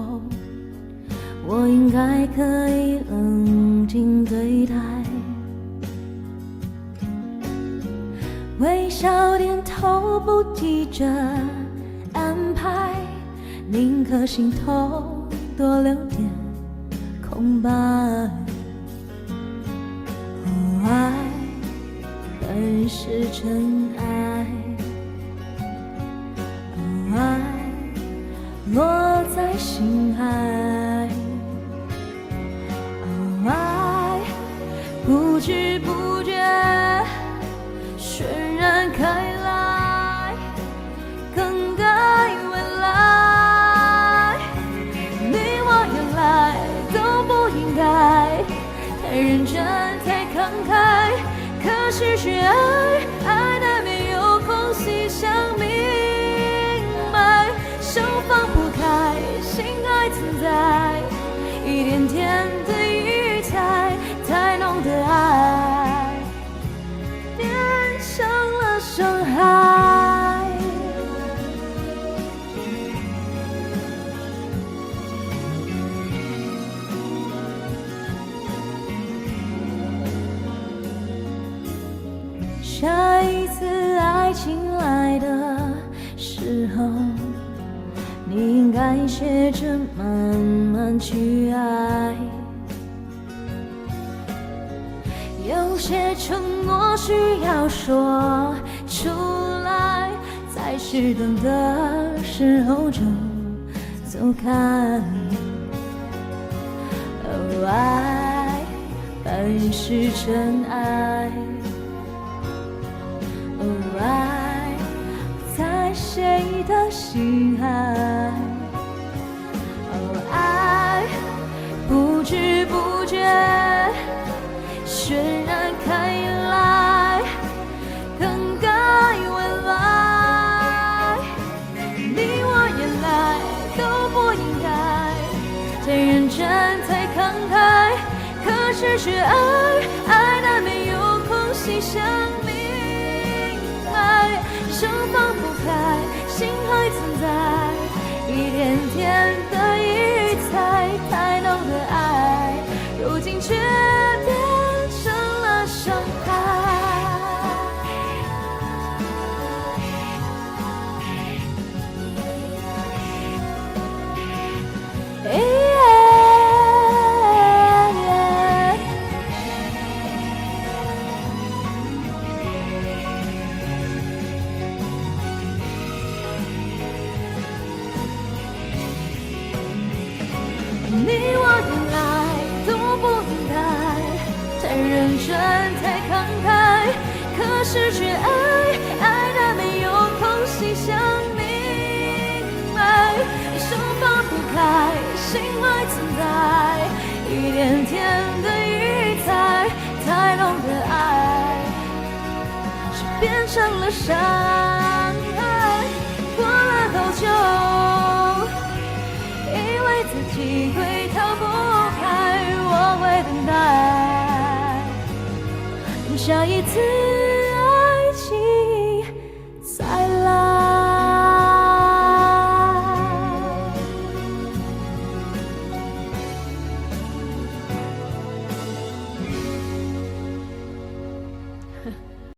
候，我应该可以冷静对待，微笑点头，不急着安排，宁可心头多留点空白。爱本是尘埃，爱落在心海，爱不知不觉渲染开来，更改未来。你我原来都不应该太认真太慷慨，可是却爱难免有空隙想明白，手放不开，心还存在，一点点的余彩，太浓的爱变成了伤害。下一次爱情来的时候，你应该学着慢慢去爱。有些承诺需要说出来，在适当的时候就走开。哦，爱本是尘埃，哦，爱在谁的心海，哦，爱不知不觉渲染开来，更改未来。你我原来都不应该太认真太慷慨，可是却爱难免有空隙想明白，手放不开，心还存在，一点点的余彩，太浓的爱，如今却变成了伤害。你我原来都不应该太认真太慷慨，可是却爱难免有空隙想明白，手放不开，心还存在，一点点的余彩，太浓的爱是变成了伤害。过了好久，以为自己会逃不开，我会等待下一次